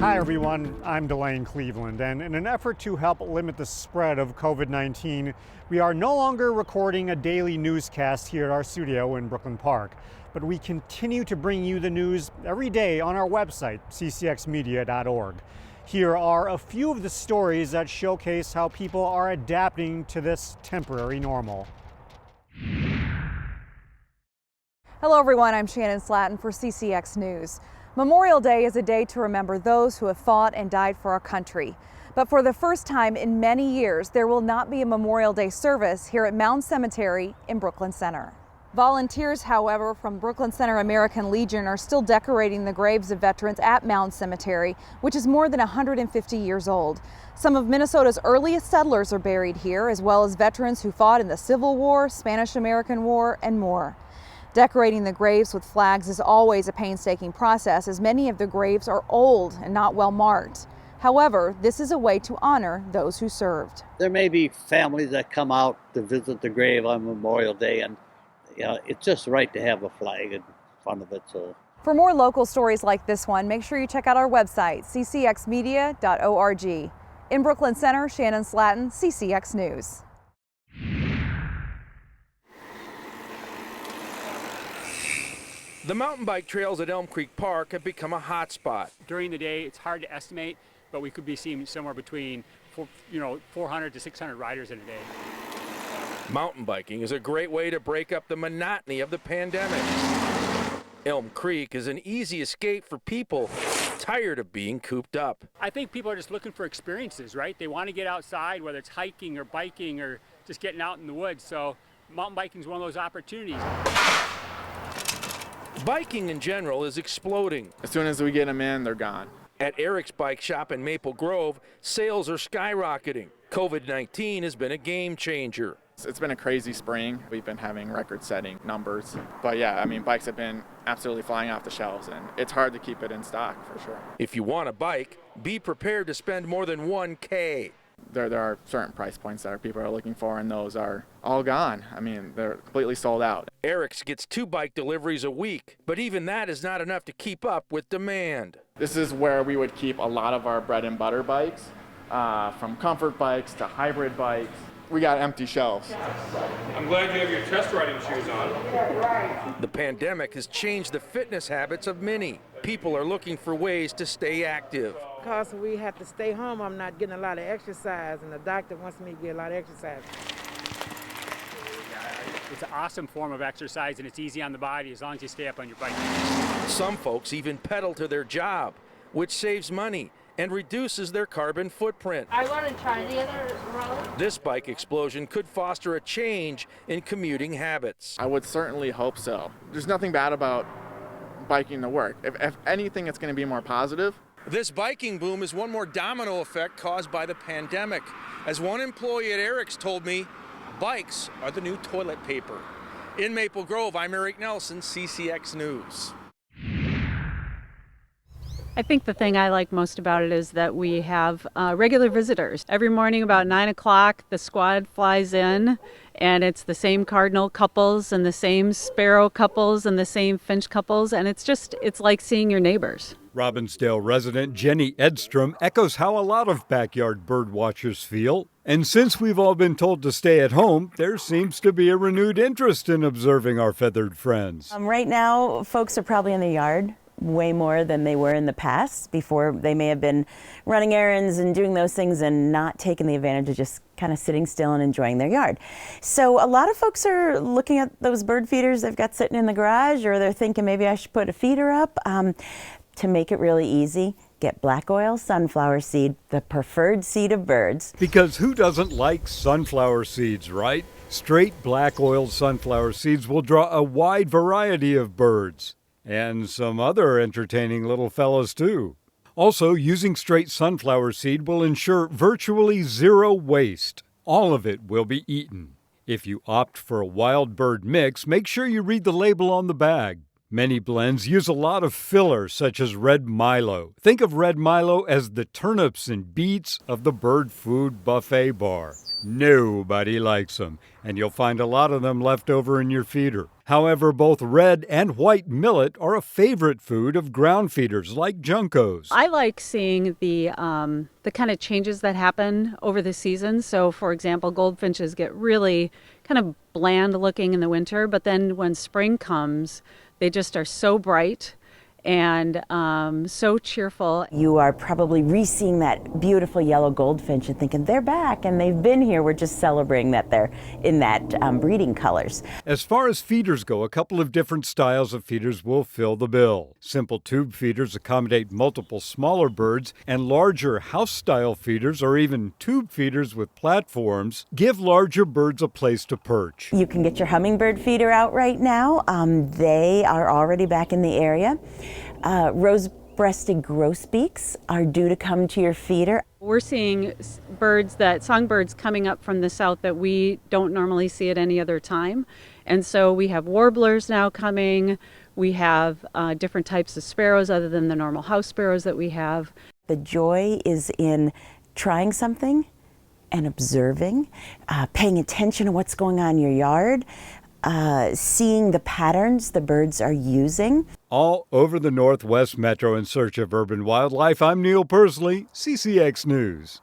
Hi everyone, I'm Delane Cleveland, and in an effort to help limit the spread of COVID-19, we are no longer recording a daily newscast here at our studio in Brooklyn Park, but we continue to bring you the news every day on our website, ccxmedia.org. Here are a few of the stories that showcase how people are adapting to this temporary normal. Hello everyone, I'm Shannon SLATTON for CCX News. Memorial Day is a day to remember those who have fought and died for our country. But for the first time in many years, there will not be a Memorial Day service here at Mound Cemetery in Brooklyn Center. Volunteers, however, from Brooklyn Center American Legion are still decorating the graves of veterans at Mound Cemetery, which is more than 150 years old. Some of Minnesota's earliest settlers are buried here, as well as veterans who fought in the Civil War, Spanish-American War, and more. Decorating the graves with flags is always a painstaking process, as many of the graves are old and not well marked. However, this is a way to honor those who served. There may be families that come out to visit the grave on Memorial Day, and it's just right to have a flag in front of it. So, for more local stories like this one, make sure you check out our website, ccxmedia.org. In Brooklyn Center, Shannon SLATTON, CCX News. The mountain bike trails at Elm Creek Park have become a hot spot. During the day, it's hard to estimate, but we could be seeing somewhere between 400 to 600 riders in a day. Mountain biking is a great way to break up the monotony of the pandemic. Elm Creek is an easy escape for people tired of being cooped up. I think people are just looking for experiences, right? They want to get outside, whether it's hiking or biking or just getting out in the woods. So mountain biking is one of those opportunities. Biking in general is exploding. As soon as we get them in, they're gone. At ERIK'S bike shop in Maple Grove, sales are skyrocketing. COVID-19 has been a game changer. It's been a crazy spring. We've been having record-setting numbers. But yeah, I mean, bikes have been absolutely flying off the shelves, and it's hard to keep it in stock for sure. If you want a bike, be prepared to spend more than $1,000. There are certain price points that people are looking for, and those are all gone. I mean, they're completely sold out. ERIK'S gets 2 bike deliveries a week, but even that is not enough to keep up with demand. This is where we would keep a lot of our bread and butter bikes, from comfort bikes to hybrid bikes. We got empty shelves. I'm glad you have your test riding shoes on. The pandemic has changed the fitness habits of many. People are looking for ways to stay active. Because we have to stay home, I'm not getting a lot of exercise, and the doctor wants me to get a lot of exercise. It's an awesome form of exercise, and it's easy on the body as long as you stay up on your bike. Some folks even pedal to their job, which saves money and reduces their carbon footprint. I want to try the other road. This bike explosion could foster a change in commuting habits. I would certainly hope so. There's nothing bad about biking to work. If anything, it's going to be more positive. This biking boom is one more domino effect caused by the pandemic. As one employee at ERIK'S told me, bikes are the new toilet paper. In Maple Grove, I'm Eric Nelson, CCX News. I think the thing I like most about it is that we have regular visitors. Every morning about 9 o'clock, the squad flies in, and it's the same cardinal couples and the same sparrow couples and the same finch couples, and it's like seeing your neighbors. Robbinsdale resident Jenny EDSTROM echoes how a lot of backyard bird watchers feel. And since we've all been told to stay at home, there seems to be a renewed interest in observing our feathered friends. Right now, folks are probably in the yard way more than they were in the past. Before, they may have been running errands and doing those things and not taking the advantage of just kind of sitting still and enjoying their yard. So a lot of folks are looking at those bird feeders they've got sitting in the garage, or they're thinking maybe I should put a feeder up. To make it really easy, get black oil sunflower seed, the preferred seed of birds. Because who doesn't like sunflower seeds, right? Straight black oil sunflower seeds will draw a wide variety of birds. And some other entertaining little fellows, too. Also, using straight sunflower seed will ensure virtually zero waste. All of it will be eaten. If you opt for a wild bird mix, make sure you read the label on the bag. Many blends use a lot of filler, such as red Milo. Think of red Milo as the turnips and beets of the bird food buffet bar. Nobody likes them, and you'll find a lot of them left over in your feeder. However, both red and white millet are a favorite food of ground feeders like Juncos. I like seeing the kind of changes that happen over the season. So, for example, goldfinches get really kind of bland looking in the winter, but then when spring comes, they just are so bright and so cheerful. You are probably re-seeing that beautiful yellow goldfinch and thinking, they're back and they've been here. We're just celebrating that they're in that breeding colors. As far as feeders go, a couple of different styles of feeders will fill the bill. Simple tube feeders accommodate multiple smaller birds, and larger house-style feeders, or even tube feeders with platforms, give larger birds a place to perch. You can get your hummingbird feeder out right now. They are already back in the area. Rose-breasted grosbeaks are due to come to your feeder. We're seeing songbirds coming up from the south that we don't normally see at any other time. And so we have warblers now coming. We have different types of sparrows other than the normal house sparrows that we have. The joy is in trying something and observing, paying attention to what's going on in your yard, seeing the patterns the birds are using. All over the Northwest Metro in search of urban wildlife, I'm Neil Persley, CCX News.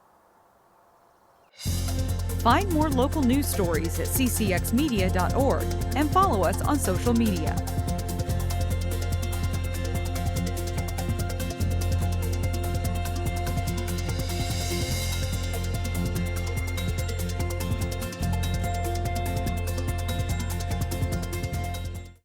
Find more local news stories at ccxmedia.org and follow us on social media.